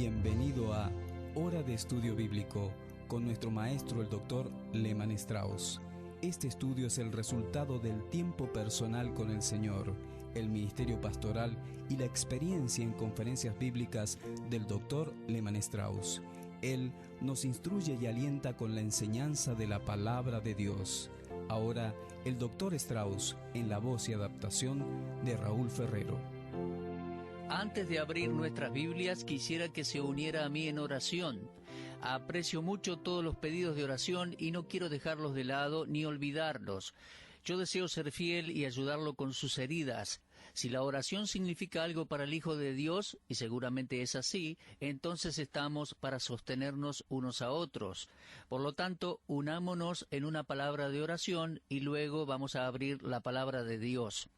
Bienvenido a Hora de Estudio Bíblico con nuestro maestro el Dr. Lehmann Strauss. Este estudio es el resultado del tiempo personal con el Señor, el ministerio pastoral y la experiencia en conferencias bíblicas del Dr. Lehmann Strauss. Él nos instruye y alienta con la enseñanza de la palabra de Dios. Ahora, el Dr. Strauss en la voz y adaptación de Raúl Ferrero. Antes de abrir nuestras Biblias, quisiera que se uniera a mí en oración. Aprecio mucho todos los pedidos de oración y no quiero dejarlos de lado ni olvidarlos. Yo deseo ser fiel y ayudarlo con sus heridas. Si la oración significa algo para el Hijo de Dios, y seguramente es así, entonces estamos para sostenernos unos a otros. Por lo tanto, unámonos en una palabra de oración y luego vamos a abrir la palabra de Dios.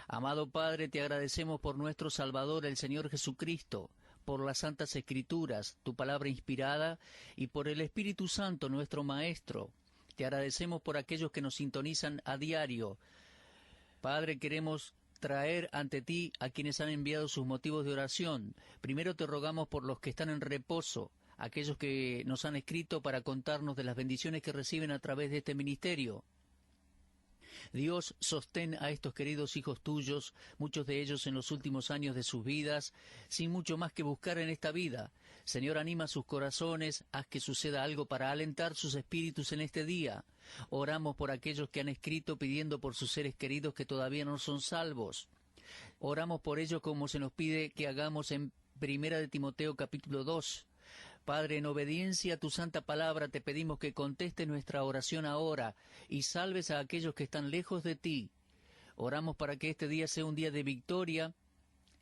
Amado Padre, te agradecemos por nuestro Salvador, el Señor Jesucristo, por las Santas Escrituras, tu palabra inspirada, y por el Espíritu Santo, nuestro Maestro. Te agradecemos por aquellos que nos sintonizan a diario. Padre, queremos traer ante ti a quienes han enviado sus motivos de oración. Primero te rogamos por los que están en reposo, aquellos que nos han escrito para contarnos de las bendiciones que reciben a través de este ministerio. Dios, sostén a estos queridos hijos tuyos, muchos de ellos en los últimos años de sus vidas, sin mucho más que buscar en esta vida. Señor, anima sus corazones, haz que suceda algo para alentar sus espíritus en este día. Oramos por aquellos que han escrito pidiendo por sus seres queridos que todavía no son salvos. Oramos por ellos como se nos pide que hagamos en 1 Timoteo capítulo 2. Padre, en obediencia a tu santa palabra te pedimos que contestes nuestra oración ahora y salves a aquellos que están lejos de ti. Oramos para que este día sea un día de victoria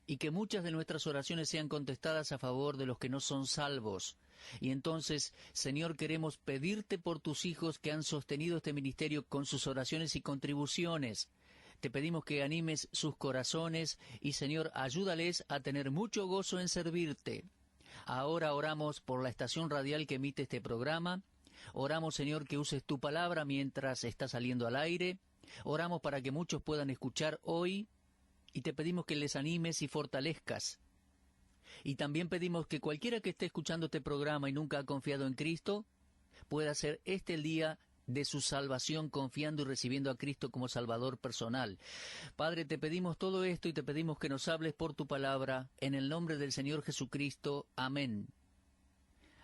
y que muchas de nuestras oraciones sean contestadas a favor de los que no son salvos. Y entonces, Señor, queremos pedirte por tus hijos que han sostenido este ministerio con sus oraciones y contribuciones. Te pedimos que animes sus corazones y, Señor, ayúdales a tener mucho gozo en servirte. Ahora oramos por la estación radial que emite este programa. Oramos, Señor, que uses tu palabra mientras está saliendo al aire. Oramos para que muchos puedan escuchar hoy y te pedimos que les animes y fortalezcas. Y también pedimos que cualquiera que esté escuchando este programa y nunca ha confiado en Cristo, pueda ser este el día de su salvación, confiando y recibiendo a Cristo como Salvador personal. Padre, te pedimos todo esto y te pedimos que nos hables por tu palabra, en el nombre del Señor Jesucristo. Amén.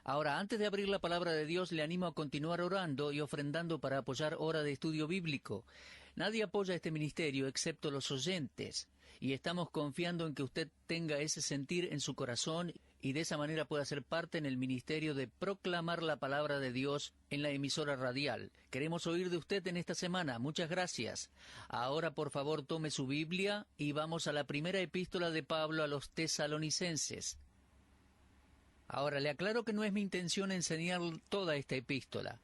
Ahora, antes de abrir la palabra de Dios, le animo a continuar orando y ofrendando para apoyar Hora de Estudio Bíblico. Nadie apoya este ministerio excepto los oyentes, y estamos confiando en que usted tenga ese sentir en su corazón y de esa manera pueda ser parte en el ministerio de proclamar la palabra de Dios en la emisora radial. Queremos oír de usted en esta semana. Muchas gracias. Ahora, por favor, tome su Biblia y vamos a la primera epístola de Pablo a los Tesalonicenses. Ahora, le aclaro que no es mi intención enseñar toda esta epístola.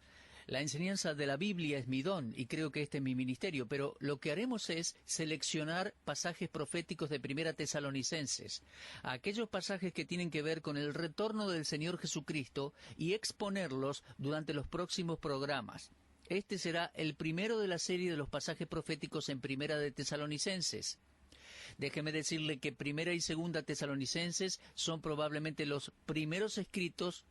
La enseñanza de la Biblia es mi don y creo que este es mi ministerio, pero lo que haremos es seleccionar pasajes proféticos de 1 Tesalonicenses, aquellos pasajes que tienen que ver con el retorno del Señor Jesucristo y exponerlos durante los próximos programas. Este será el primero de la serie de los pasajes proféticos en 1 Tesalonicenses. Déjeme decirle que 1 y 2 Tesalonicenses son probablemente los primeros escritos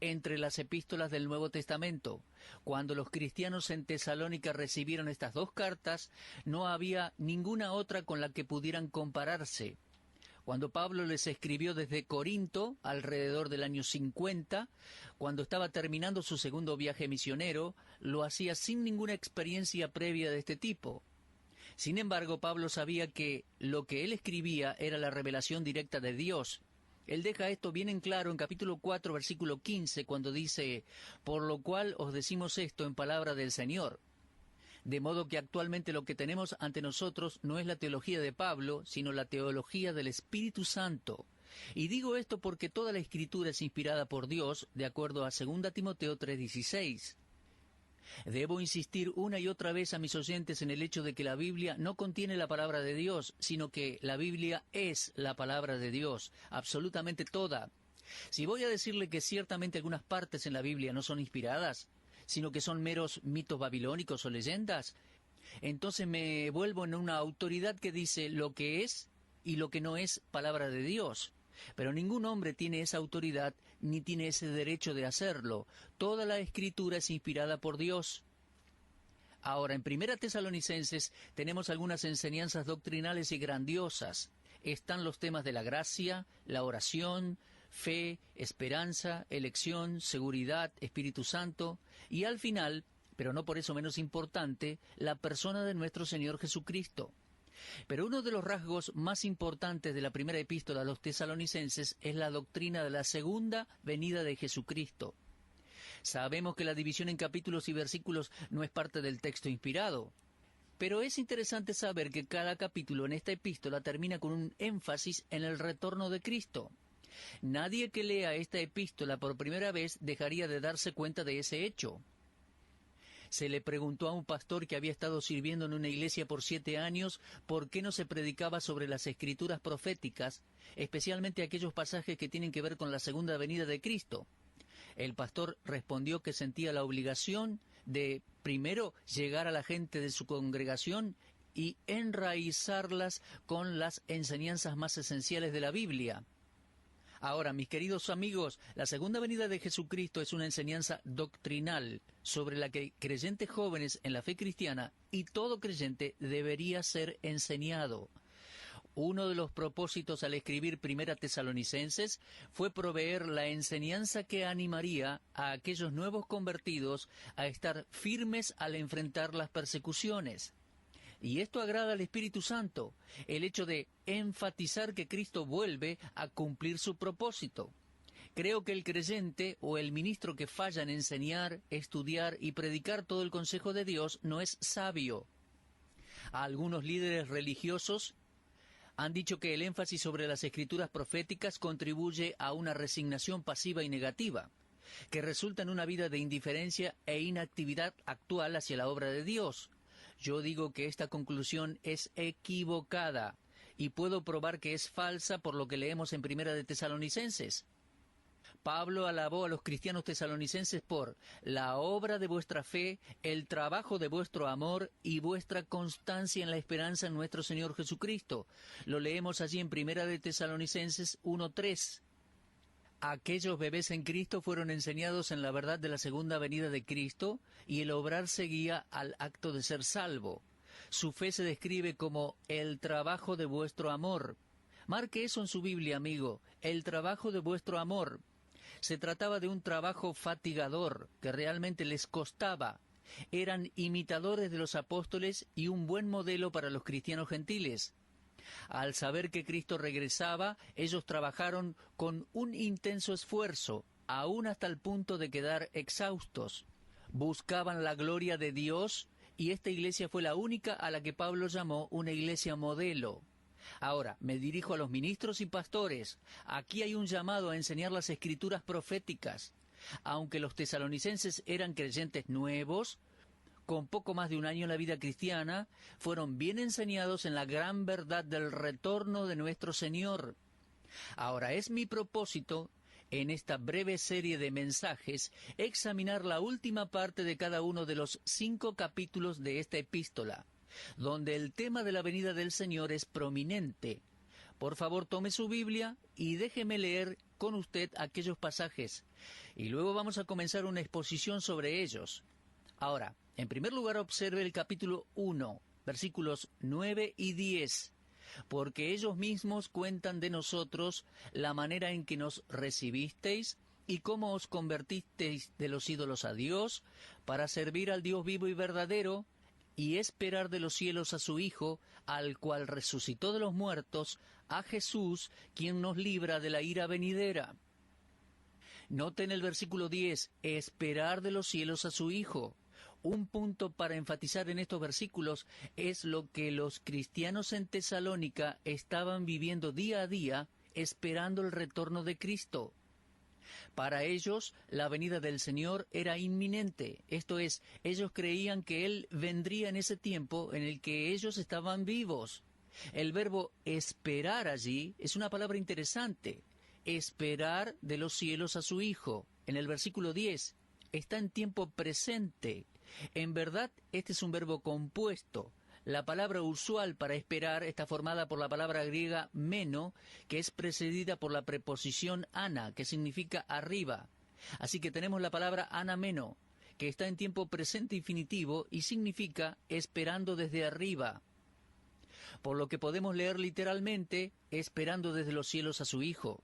entre las epístolas del Nuevo Testamento. Cuando los cristianos en Tesalónica recibieron estas dos cartas, no había ninguna otra con la que pudieran compararse. Cuando Pablo les escribió desde Corinto, alrededor del año 50, cuando estaba terminando su segundo viaje misionero, lo hacía sin ninguna experiencia previa de este tipo. Sin embargo, Pablo sabía que lo que él escribía era la revelación directa de Dios. Él deja esto bien en claro en capítulo 4, versículo 15, cuando dice: «Por lo cual os decimos esto en palabra del Señor». De modo que actualmente lo que tenemos ante nosotros no es la teología de Pablo, sino la teología del Espíritu Santo. Y digo esto porque toda la Escritura es inspirada por Dios, de acuerdo a 2 Timoteo 3:16. Debo insistir una y otra vez a mis oyentes en el hecho de que la Biblia no contiene la palabra de Dios, sino que la Biblia es la palabra de Dios, absolutamente toda. Si voy a decirle que ciertamente algunas partes en la Biblia no son inspiradas, sino que son meros mitos babilónicos o leyendas, entonces me vuelvo en una autoridad que dice lo que es y lo que no es palabra de Dios. Pero ningún hombre tiene esa autoridad ni tiene ese derecho de hacerlo. Toda la Escritura es inspirada por Dios. Ahora, en 1 Tesalonicenses tenemos algunas enseñanzas doctrinales y grandiosas. Están los temas de la gracia, la oración, fe, esperanza, elección, seguridad, Espíritu Santo, y al final, pero no por eso menos importante, la persona de nuestro Señor Jesucristo. Pero uno de los rasgos más importantes de la primera epístola a los tesalonicenses es la doctrina de la segunda venida de Jesucristo. Sabemos que la división en capítulos y versículos no es parte del texto inspirado, pero es interesante saber que cada capítulo en esta epístola termina con un énfasis en el retorno de Cristo. Nadie que lea esta epístola por primera vez dejaría de darse cuenta de ese hecho. Se le preguntó a un pastor que había estado sirviendo en una iglesia por 7 años por qué no se predicaba sobre las escrituras proféticas, especialmente aquellos pasajes que tienen que ver con la segunda venida de Cristo. El pastor respondió que sentía la obligación de, primero, llegar a la gente de su congregación y enraizarlas con las enseñanzas más esenciales de la Biblia. Ahora, mis queridos amigos, la segunda venida de Jesucristo es una enseñanza doctrinal sobre la que creyentes jóvenes en la fe cristiana y todo creyente debería ser enseñado. Uno de los propósitos al escribir 1 Tesalonicenses fue proveer la enseñanza que animaría a aquellos nuevos convertidos a estar firmes al enfrentar las persecuciones. Y esto agrada al Espíritu Santo, el hecho de enfatizar que Cristo vuelve a cumplir su propósito. Creo que el creyente o el ministro que falla en enseñar, estudiar y predicar todo el consejo de Dios no es sabio. Algunos líderes religiosos han dicho que el énfasis sobre las escrituras proféticas contribuye a una resignación pasiva y negativa, que resulta en una vida de indiferencia e inactividad actual hacia la obra de Dios. Yo digo que esta conclusión es equivocada y puedo probar que es falsa por lo que leemos en 1 Tesalonicenses. Pablo alabó a los cristianos tesalonicenses por la obra de vuestra fe, el trabajo de vuestro amor y vuestra constancia en la esperanza en nuestro Señor Jesucristo. Lo leemos allí en 1 Tesalonicenses 1:3. Aquellos bebés en Cristo fueron enseñados en la verdad de la segunda venida de Cristo y el obrar seguía al acto de ser salvo. Su fe se describe como el trabajo de vuestro amor. Marque eso en su Biblia, amigo, el trabajo de vuestro amor. Se trataba de un trabajo fatigador que realmente les costaba. Eran imitadores de los apóstoles y un buen modelo para los cristianos gentiles. Al saber que Cristo regresaba, ellos trabajaron con un intenso esfuerzo, aún hasta el punto de quedar exhaustos. Buscaban la gloria de Dios y esta iglesia fue la única a la que Pablo llamó una iglesia modelo. Ahora, me dirijo a los ministros y pastores. Aquí hay un llamado a enseñar las escrituras proféticas. Aunque los tesalonicenses eran creyentes nuevos, con poco más de un año en la vida cristiana, fueron bien enseñados en la gran verdad del retorno de nuestro Señor. Ahora, es mi propósito, en esta breve serie de mensajes, examinar la última parte de cada uno de los 5 capítulos de esta epístola, donde el tema de la venida del Señor es prominente. Por favor, tome su Biblia y déjeme leer con usted aquellos pasajes, y luego vamos a comenzar una exposición sobre ellos. Ahora, en primer lugar, observe el capítulo 1, versículos 9 y 10, porque ellos mismos cuentan de nosotros la manera en que nos recibisteis y cómo os convertisteis de los ídolos a Dios, para servir al Dios vivo y verdadero, y esperar de los cielos a su Hijo, al cual resucitó de los muertos, a Jesús, quien nos libra de la ira venidera. Noten el versículo 10, esperar de los cielos a su Hijo. Un punto para enfatizar en estos versículos es lo que los cristianos en Tesalónica estaban viviendo día a día, esperando el retorno de Cristo. Para ellos, la venida del Señor era inminente, esto es, ellos creían que Él vendría en ese tiempo en el que ellos estaban vivos. El verbo esperar allí es una palabra interesante, esperar de los cielos a su Hijo. En el versículo 10, está en tiempo presente. En verdad, este es un verbo compuesto. La palabra usual para esperar está formada por la palabra griega meno, que es precedida por la preposición ana, que significa arriba. Así que tenemos la palabra anameno, que está en tiempo presente infinitivo y significa esperando desde arriba. Por lo que podemos leer literalmente, esperando desde los cielos a su Hijo.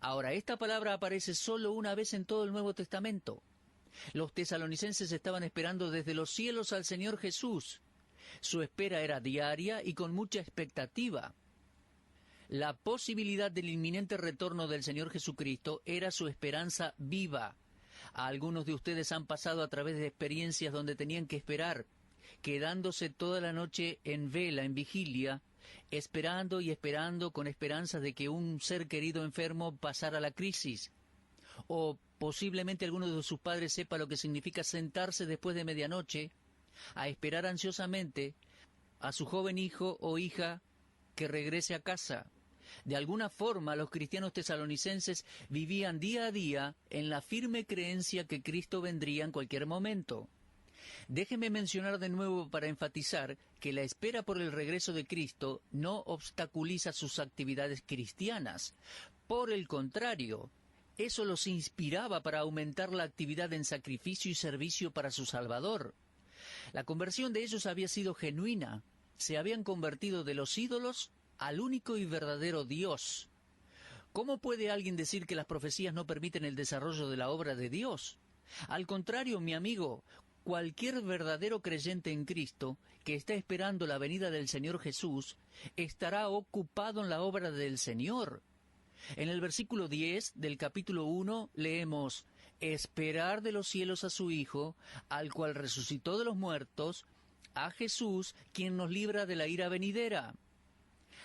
Ahora, esta palabra aparece solo una vez en todo el Nuevo Testamento. Los tesalonicenses estaban esperando desde los cielos al Señor Jesús. Su espera era diaria y con mucha expectativa. La posibilidad del inminente retorno del Señor Jesucristo era su esperanza viva. Algunos de ustedes han pasado a través de experiencias donde tenían que esperar, quedándose toda la noche en vela, en vigilia, esperando y esperando con esperanza de que un ser querido enfermo pasara la crisis. O posiblemente alguno de sus padres sepa lo que significa sentarse después de medianoche a esperar ansiosamente a su joven hijo o hija que regrese a casa. De alguna forma, los cristianos tesalonicenses vivían día a día en la firme creencia que Cristo vendría en cualquier momento. Déjeme mencionar de nuevo para enfatizar que la espera por el regreso de Cristo no obstaculiza sus actividades cristianas. Por el contrario, eso los inspiraba para aumentar la actividad en sacrificio y servicio para su Salvador. La conversión de ellos había sido genuina. Se habían convertido de los ídolos al único y verdadero Dios. ¿Cómo puede alguien decir que las profecías no permiten el desarrollo de la obra de Dios? Al contrario, mi amigo, cualquier verdadero creyente en Cristo que está esperando la venida del Señor Jesús estará ocupado en la obra del Señor. En el versículo 10 del capítulo 1 leemos: esperar de los cielos a su Hijo, al cual resucitó de los muertos, a Jesús, quien nos libra de la ira venidera.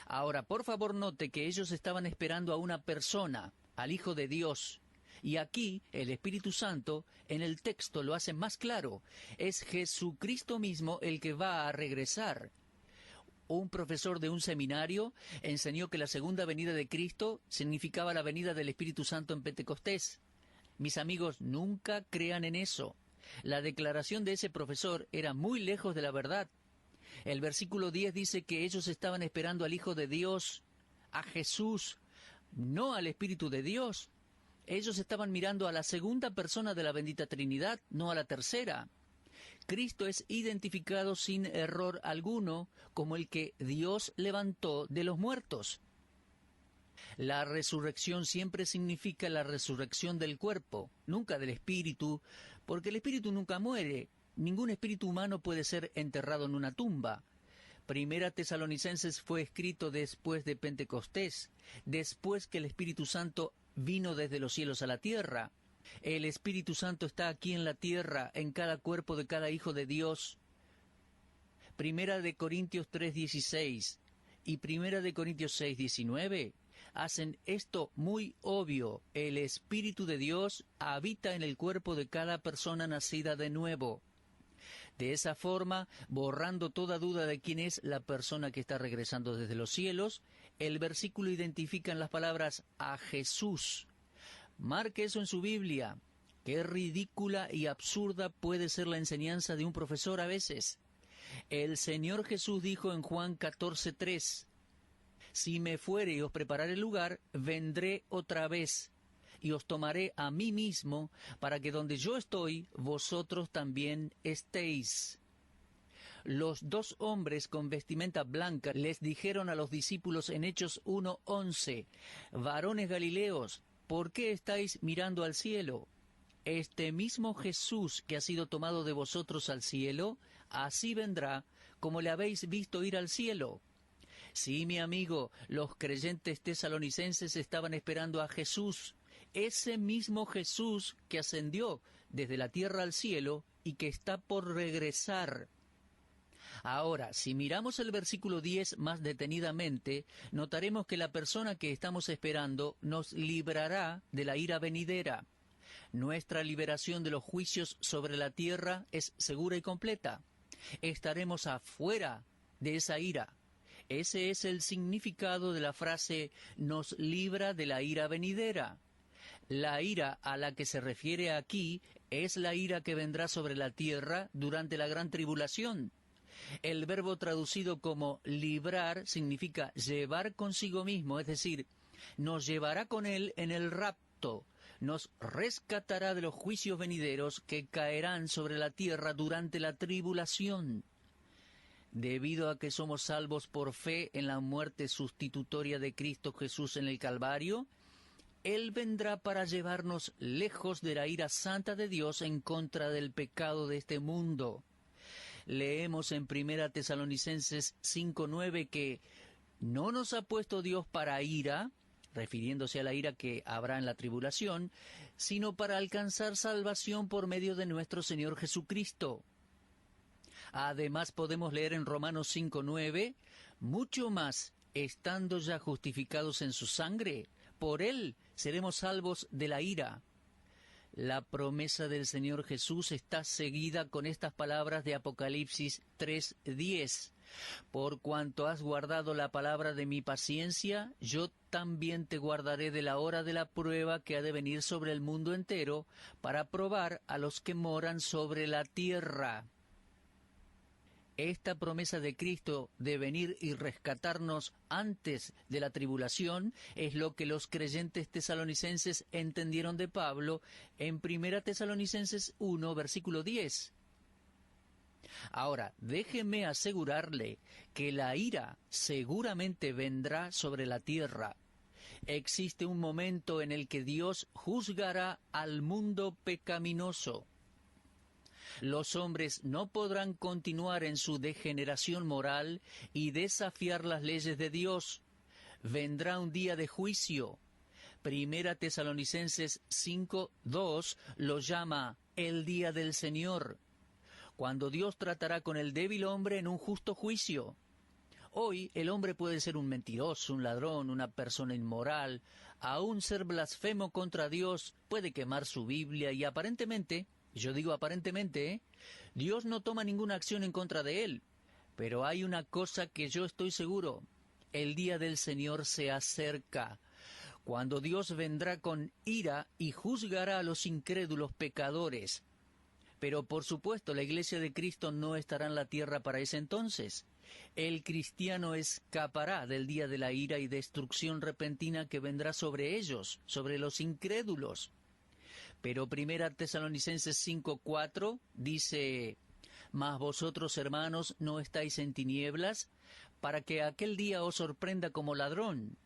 Ahora, por favor, note que ellos estaban esperando a una persona, al Hijo de Dios. Y aquí, el Espíritu Santo, en el texto lo hace más claro. Es Jesucristo mismo el que va a regresar. Un profesor de un seminario enseñó que la segunda venida de Cristo significaba la venida del Espíritu Santo en Pentecostés. Mis amigos, nunca crean en eso. La declaración de ese profesor era muy lejos de la verdad. El versículo 10 dice que ellos estaban esperando al Hijo de Dios, a Jesús, no al Espíritu de Dios. Ellos estaban mirando a la segunda persona de la bendita Trinidad, no a la tercera. Cristo es identificado sin error alguno como el que Dios levantó de los muertos. La resurrección siempre significa la resurrección del cuerpo, nunca del espíritu, porque el espíritu nunca muere. Ningún espíritu humano puede ser enterrado en una tumba. Primera Tesalonicenses fue escrito después de Pentecostés, después que el Espíritu Santo vino desde los cielos a la tierra. El Espíritu Santo está aquí en la tierra, en cada cuerpo de cada hijo de Dios. Primera de Corintios 3:16 y Primera de Corintios 6:19 hacen esto muy obvio. El Espíritu de Dios habita en el cuerpo de cada persona nacida de nuevo. De esa forma, borrando toda duda de quién es la persona que está regresando desde los cielos, el versículo identifica en las palabras a Jesús. Marque eso en su Biblia. Qué ridícula y absurda puede ser la enseñanza de un profesor a veces. El Señor Jesús dijo en Juan 14:3, si me fuere y os preparare el lugar, vendré otra vez, y os tomaré a mí mismo, para que donde yo estoy, vosotros también estéis. Los dos hombres con vestimenta blanca les dijeron a los discípulos en Hechos 1:11, varones galileos, ¿por qué estáis mirando al cielo? Este mismo Jesús que ha sido tomado de vosotros al cielo, así vendrá, como le habéis visto ir al cielo. Sí, mi amigo, los creyentes tesalonicenses estaban esperando a Jesús, ese mismo Jesús que ascendió desde la tierra al cielo y que está por regresar. Ahora, si miramos el versículo 10 más detenidamente, notaremos que la persona que estamos esperando nos librará de la ira venidera. Nuestra liberación de los juicios sobre la tierra es segura y completa. Estaremos afuera de esa ira. Ese es el significado de la frase «nos libra de la ira venidera». La ira a la que se refiere aquí es la ira que vendrá sobre la tierra durante la gran tribulación. El verbo traducido como librar significa llevar consigo mismo, es decir, nos llevará con él en el rapto, nos rescatará de los juicios venideros que caerán sobre la tierra durante la tribulación. Debido a que somos salvos por fe en la muerte sustitutoria de Cristo Jesús en el Calvario, Él vendrá para llevarnos lejos de la ira santa de Dios en contra del pecado de este mundo. Leemos en 1 Tesalonicenses 5:9 que no nos ha puesto Dios para ira, refiriéndose a la ira que habrá en la tribulación, sino para alcanzar salvación por medio de nuestro Señor Jesucristo. Además podemos leer en Romanos 5:9, mucho más, estando ya justificados en su sangre, por Él seremos salvos de la ira. La promesa del Señor Jesús está seguida con estas palabras de Apocalipsis 3:10. Por cuanto has guardado la palabra de mi paciencia, yo también te guardaré de la hora de la prueba que ha de venir sobre el mundo entero, para probar a los que moran sobre la tierra. Esta promesa de Cristo de venir y rescatarnos antes de la tribulación es lo que los creyentes tesalonicenses entendieron de Pablo en 1 Tesalonicenses 1, versículo 10. Ahora, déjeme asegurarle que la ira seguramente vendrá sobre la tierra. Existe un momento en el que Dios juzgará al mundo pecaminoso. Los hombres no podrán continuar en su degeneración moral y desafiar las leyes de Dios. Vendrá un día de juicio. 1 Tesalonicenses 5:2 lo llama el día del Señor, cuando Dios tratará con el débil hombre en un justo juicio. Hoy el hombre puede ser un mentiroso, un ladrón, una persona inmoral, aún ser blasfemo contra Dios, puede quemar su Biblia y aparentemente, yo digo aparentemente, Dios no toma ninguna acción en contra de él. Pero hay una cosa que yo estoy seguro, el día del Señor se acerca, cuando Dios vendrá con ira y juzgará a los incrédulos pecadores. Pero por supuesto la Iglesia de Cristo no estará en la tierra para ese entonces. El cristiano escapará del día de la ira y destrucción repentina que vendrá sobre ellos, sobre los incrédulos. Pero 1 Tesalonicenses 5:4 dice, mas vosotros, hermanos, no estáis en tinieblas, para que aquel día os sorprenda como ladrón.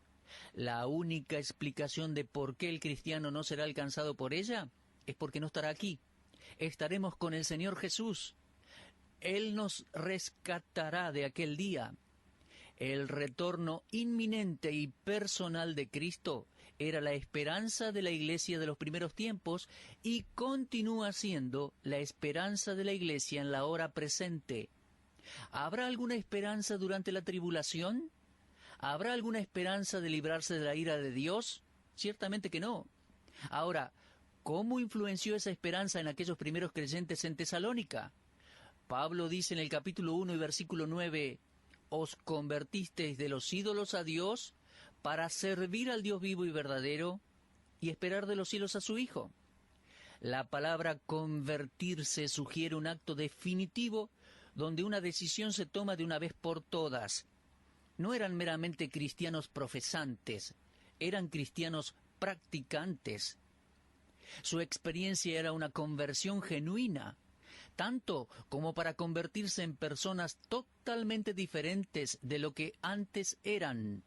La única explicación de por qué el cristiano no será alcanzado por ella es porque no estará aquí. Estaremos con el Señor Jesús. Él nos rescatará de aquel día. El retorno inminente y personal de Cristo era la esperanza de la Iglesia de los primeros tiempos y continúa siendo la esperanza de la Iglesia en la hora presente. ¿Habrá alguna esperanza durante la tribulación? ¿Habrá alguna esperanza de librarse de la ira de Dios? Ciertamente que no. Ahora, ¿cómo influenció esa esperanza en aquellos primeros creyentes en Tesalónica? Pablo dice en el capítulo 1 y versículo 9, «Os convertisteis de los ídolos a Dios para servir al Dios vivo y verdadero y esperar de los cielos a su Hijo». La palabra convertirse sugiere un acto definitivo donde una decisión se toma de una vez por todas. No eran meramente cristianos profesantes, eran cristianos practicantes. Su experiencia era una conversión genuina, tanto como para convertirse en personas totalmente diferentes de lo que antes eran.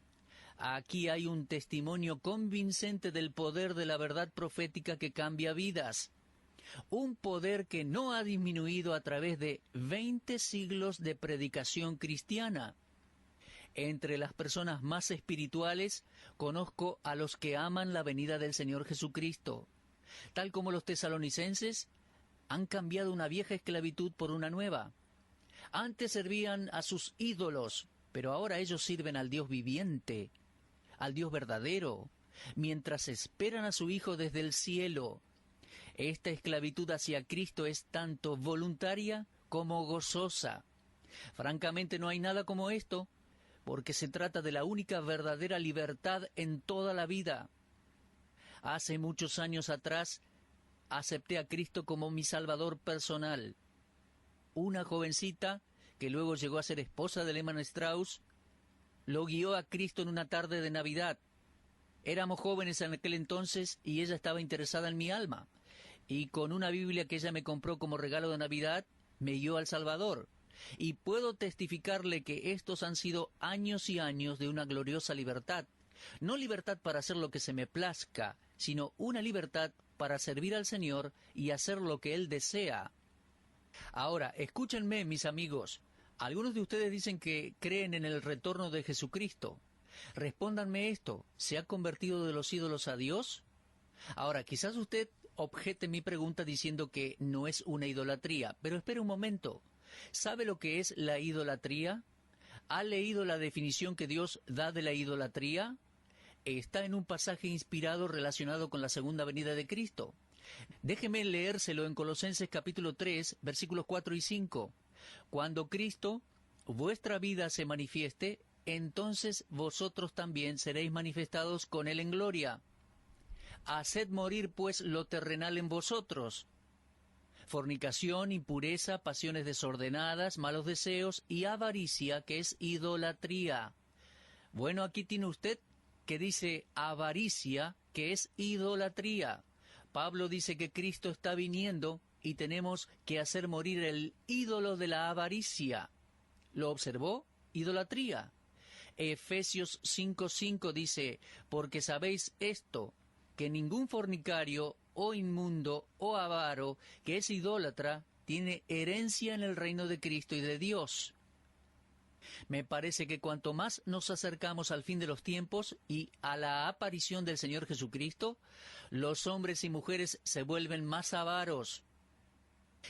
Aquí hay un testimonio convincente del poder de la verdad profética que cambia vidas. Un poder que no ha disminuido a través de 20 siglos de predicación cristiana. Entre las personas más espirituales, conozco a los que aman la venida del Señor Jesucristo. Tal como los tesalonicenses, han cambiado una vieja esclavitud por una nueva. Antes servían a sus ídolos, pero ahora ellos sirven al Dios viviente, al Dios verdadero, mientras esperan a su Hijo desde el cielo. Esta esclavitud hacia Cristo es tanto voluntaria como gozosa. Francamente no hay nada como esto, porque se trata de la única verdadera libertad en toda la vida. Hace muchos años atrás, acepté a Cristo como mi Salvador personal. Una jovencita que luego llegó a ser esposa de Lehmann Strauss, lo guió a Cristo en una tarde de Navidad. Éramos jóvenes en aquel entonces y ella estaba interesada en mi alma. Y con una Biblia que ella me compró como regalo de Navidad, me guió al Salvador. Y puedo testificarle que estos han sido años y años de una gloriosa libertad. No libertad para hacer lo que se me plazca, sino una libertad para servir al Señor y hacer lo que Él desea. Ahora, escúchenme, mis amigos. Algunos de ustedes dicen que creen en el retorno de Jesucristo. Respóndanme esto, ¿se ha convertido de los ídolos a Dios? Ahora, quizás usted objete mi pregunta diciendo que no es una idolatría, pero espere un momento. ¿Sabe lo que es la idolatría? ¿Ha leído la definición que Dios da de la idolatría? Está en un pasaje inspirado relacionado con la segunda venida de Cristo. Déjeme leérselo en Colosenses capítulo 3, versículos 4 y 5. Cuando Cristo, vuestra vida, se manifieste, entonces vosotros también seréis manifestados con Él en gloria. Haced morir, pues, lo terrenal en vosotros: fornicación, impureza, pasiones desordenadas, malos deseos y avaricia, que es idolatría. Bueno, aquí tiene usted que dice avaricia, que es idolatría. Pablo dice que Cristo está viniendo y tenemos que hacer morir el ídolo de la avaricia. ¿Lo observó? Idolatría. Efesios 5:5 dice: porque sabéis esto, que ningún fornicario o inmundo o avaro, que es idólatra, tiene herencia en el reino de Cristo y de Dios. Me parece que cuanto más nos acercamos al fin de los tiempos y a la aparición del Señor Jesucristo, los hombres y mujeres se vuelven más avaros.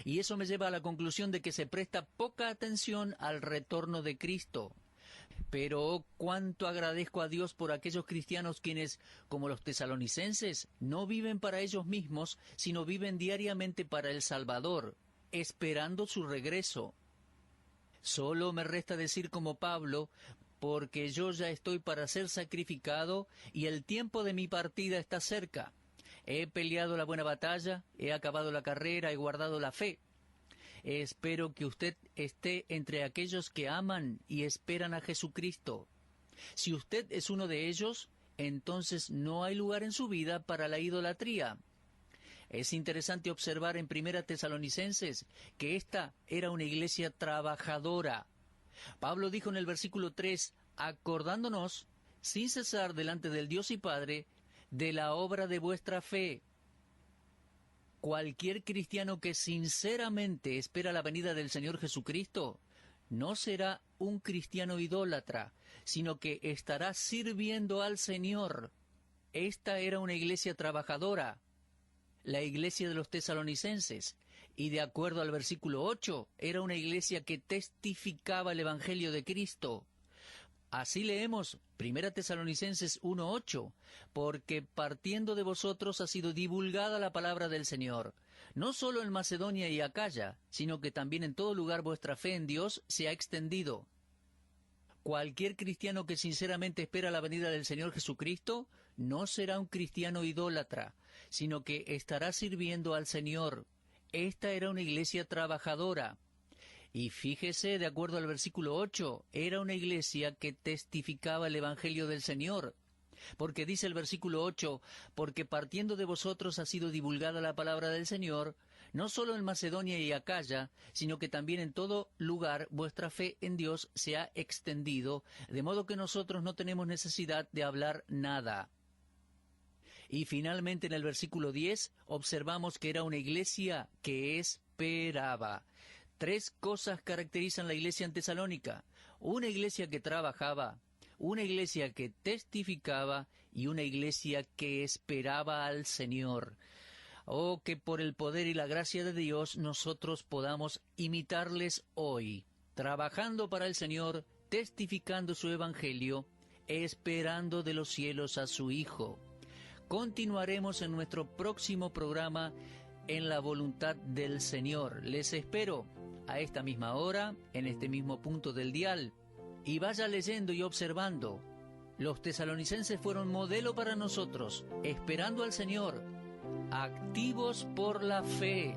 Y eso me lleva a la conclusión de que se presta poca atención al retorno de Cristo. Pero cuánto agradezco a Dios por aquellos cristianos quienes, como los tesalonicenses, no viven para ellos mismos, sino viven diariamente para el Salvador, esperando su regreso. Solo me resta decir como Pablo: porque yo ya estoy para ser sacrificado y el tiempo de mi partida está cerca. He peleado la buena batalla, he acabado la carrera, he guardado la fe. Espero que usted esté entre aquellos que aman y esperan a Jesucristo. Si usted es uno de ellos, entonces no hay lugar en su vida para la idolatría. Es interesante observar en 1 Tesalonicenses que esta era una iglesia trabajadora. Pablo dijo en el versículo 3, acordándonos, sin cesar delante del Dios y Padre, de la obra de vuestra fe. Cualquier cristiano que sinceramente espera la venida del Señor Jesucristo no será un cristiano idólatra, sino que estará sirviendo al Señor. Esta era una iglesia trabajadora, la iglesia de los tesalonicenses, y de acuerdo al versículo 8, era una iglesia que testificaba el Evangelio de Cristo. Así leemos 1 Tesalonicenses 1:8, porque partiendo de vosotros ha sido divulgada la palabra del Señor, no solo en Macedonia y Acaya, sino que también en todo lugar vuestra fe en Dios se ha extendido. Cualquier cristiano que sinceramente espera la venida del Señor Jesucristo no será un cristiano idólatra, sino que estará sirviendo al Señor. Esta era una iglesia trabajadora. Y fíjese, de acuerdo al versículo 8, era una iglesia que testificaba el Evangelio del Señor. Porque dice el versículo 8, porque partiendo de vosotros ha sido divulgada la palabra del Señor, no solo en Macedonia y Acaya, sino que también en todo lugar vuestra fe en Dios se ha extendido, de modo que nosotros no tenemos necesidad de hablar nada. Y finalmente en el versículo 10 observamos que era una iglesia que esperaba. 3 cosas caracterizan la iglesia en Tesalónica: una iglesia que trabajaba, una iglesia que testificaba y una iglesia que esperaba al Señor. Oh, que por el poder y la gracia de Dios nosotros podamos imitarles hoy, trabajando para el Señor, testificando su Evangelio, esperando de los cielos a su Hijo. Continuaremos en nuestro próximo programa en la voluntad del Señor. Les espero a esta misma hora, en este mismo punto del dial, y vaya leyendo y observando. Los tesalonicenses fueron modelo para nosotros, esperando al Señor, activos por la fe.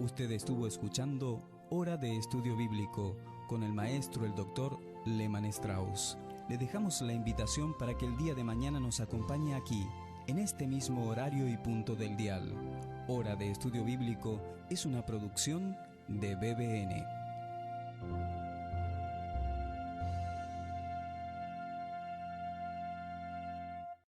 Usted estuvo escuchando Hora de Estudio Bíblico, con el maestro, el doctor Lehmann Strauss. Le dejamos la invitación para que el día de mañana nos acompañe aquí, en este mismo horario y punto del dial. Hora de Estudio Bíblico es una producción de BBN.